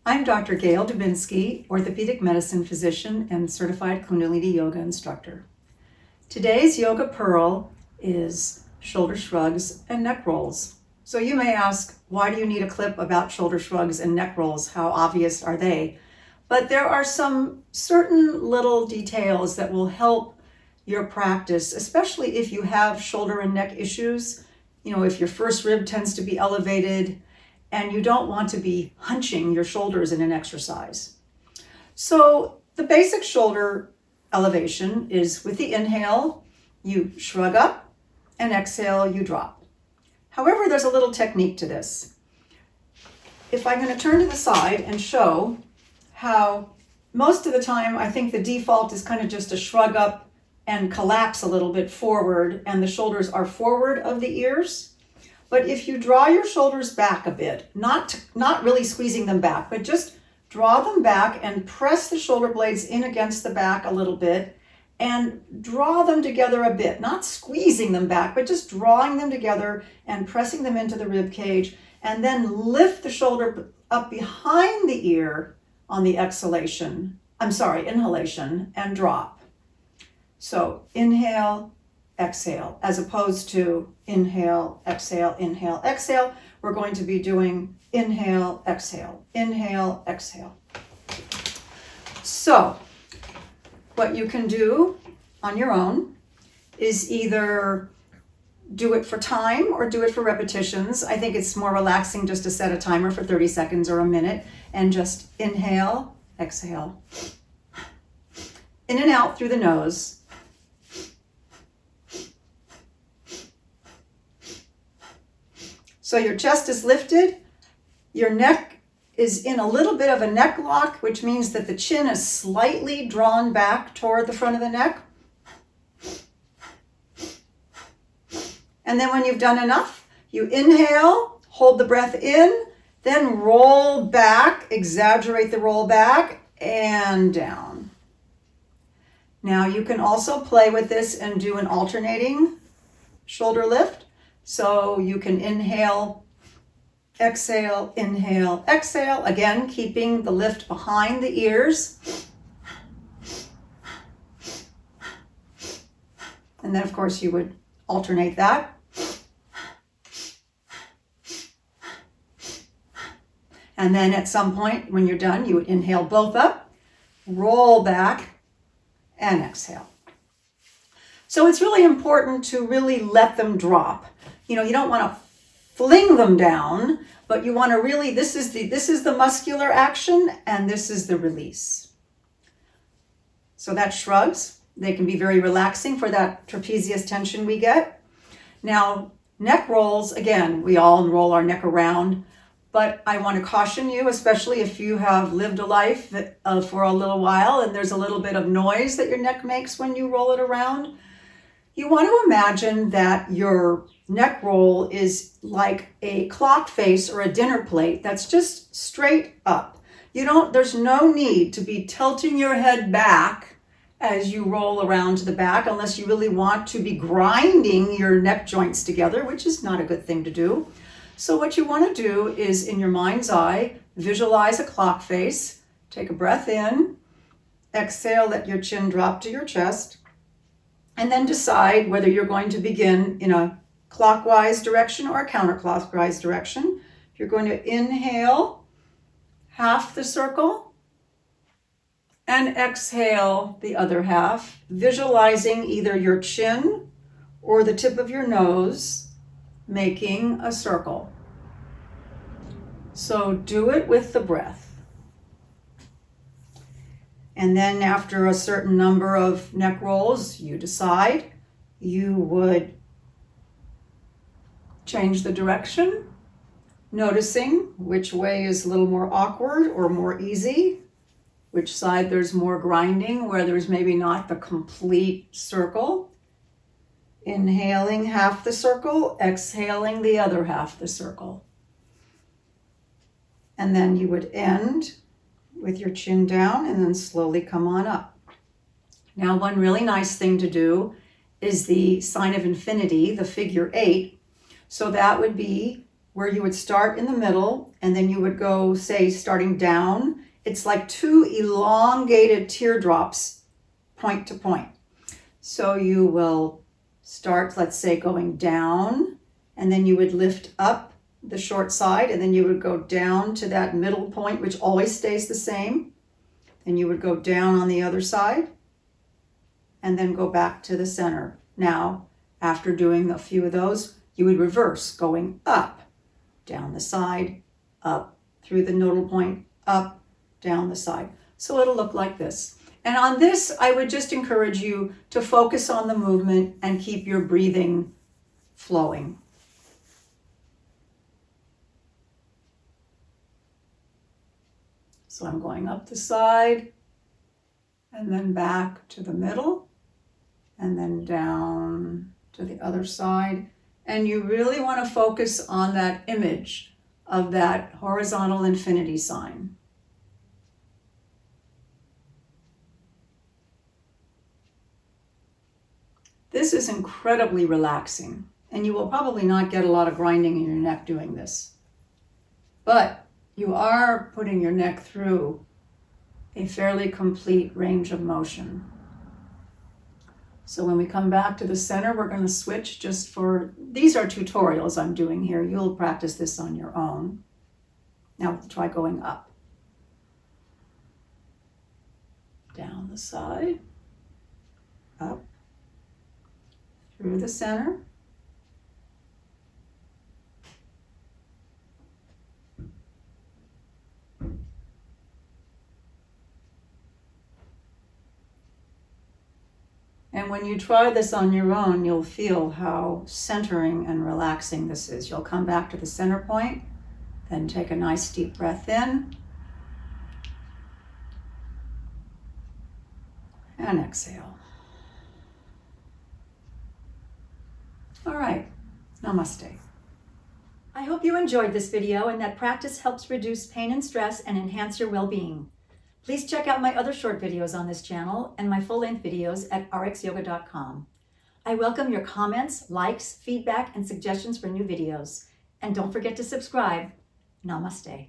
I'm Dr. Gail Dubinsky, orthopedic medicine physician and certified Kundalini yoga instructor. Today's yoga pearl is shoulder shrugs and neck rolls. So you may ask, why do you need a clip about shoulder shrugs and neck rolls? How obvious are they? But there are some certain little details that will help your practice, especially if you have shoulder and neck issues. You know, if your first rib tends to be elevated and you don't want to be hunching your shoulders in an exercise. So the basic shoulder elevation is with the inhale, you shrug up, and exhale, you drop. However, there's a little technique to this. If I'm going to turn to the side and show how most of the time I think the default is kind of just a shrug up and collapse a little bit forward, and the shoulders are forward of the ears. But if you draw your shoulders back a bit, not really squeezing them back, but just draw them back and press the shoulder blades in against the back a little bit and draw them together a bit, not squeezing them back, but just drawing them together and pressing them into the rib cage, and then lift the shoulder up behind the ear on the inhalation, and drop. So inhale, exhale, as opposed to inhale, exhale, inhale, exhale. We're going to be doing inhale, exhale, inhale, exhale. So what you can do on your own is either do it for time or do it for repetitions. I think it's more relaxing just to set a timer for 30 seconds or a minute and just inhale, exhale. In and out through the nose. So your chest is lifted, your neck is in a little bit of a neck lock, which means that the chin is slightly drawn back toward the front of the neck. And then when you've done enough, you inhale, hold the breath in, then roll back, exaggerate the roll back, and down. Now you can also play with this and do an alternating shoulder lift. So you can inhale, exhale, inhale, exhale. Again, keeping the lift behind the ears. And then, of course, you would alternate that. And then at some point, when you're done, you would inhale both up, roll back, and exhale. So it's really important to really let them drop. You know, you don't want to fling them down, but you want to really, this is the muscular action and this is the release. So that's shrugs. They can be very relaxing for that trapezius tension we get. Now, neck rolls, again, we all roll our neck around, but I want to caution you, especially if you have lived a life for a little while and there's a little bit of noise that your neck makes when you roll it around. You want to imagine that your neck roll is like a clock face or a dinner plate that's just straight up. There's no need to be tilting your head back as you roll around to the back unless you really want to be grinding your neck joints together, which is not a good thing to do. So what you want to do is, in your mind's eye, visualize a clock face, take a breath in, exhale, let your chin drop to your chest, and then decide whether you're going to begin in a clockwise direction or a counterclockwise direction. You're going to inhale half the circle and exhale the other half, visualizing either your chin or the tip of your nose making a circle. So do it with the breath. And then after a certain number of neck rolls, you decide you would change the direction, noticing which way is a little more awkward or more easy, which side there's more grinding, where there's maybe not the complete circle. Inhaling half the circle, exhaling the other half the circle. And then you would end with your chin down and then slowly come on up. Now, one really nice thing to do is the sign of infinity, the figure 8. So that would be where you would start in the middle and then you would go, say, starting down. It's like two elongated teardrops, point to point. So you will start, let's say, going down, and then you would lift up the short side, and then you would go down to that middle point, which always stays the same. Then you would go down on the other side, and then go back to the center. Now, after doing a few of those, you would reverse, going up, down the side, up, through the nodal point, up, down the side. So it'll look like this. And on this, I would just encourage you to focus on the movement and keep your breathing flowing. So I'm going up the side, and then back to the middle, and then down to the other side. And you really want to focus on that image of that horizontal infinity sign. This is incredibly relaxing, and you will probably not get a lot of grinding in your neck doing this. But you are putting your neck through a fairly complete range of motion. So when we come back to the center, we're going to switch just for, these are tutorials I'm doing here. You'll practice this on your own. Now try going up. Down the side, up, through the center, and when you try this on your own, you'll feel how centering and relaxing this is. You'll come back to the center point, then take a nice deep breath in, and exhale. All right, namaste. I hope you enjoyed this video and that practice helps reduce pain and stress and enhance your well-being. Please check out my other short videos on this channel and my full-length videos at rxyoga.com. I welcome your comments, likes, feedback, and suggestions for new videos. And don't forget to subscribe. Namaste.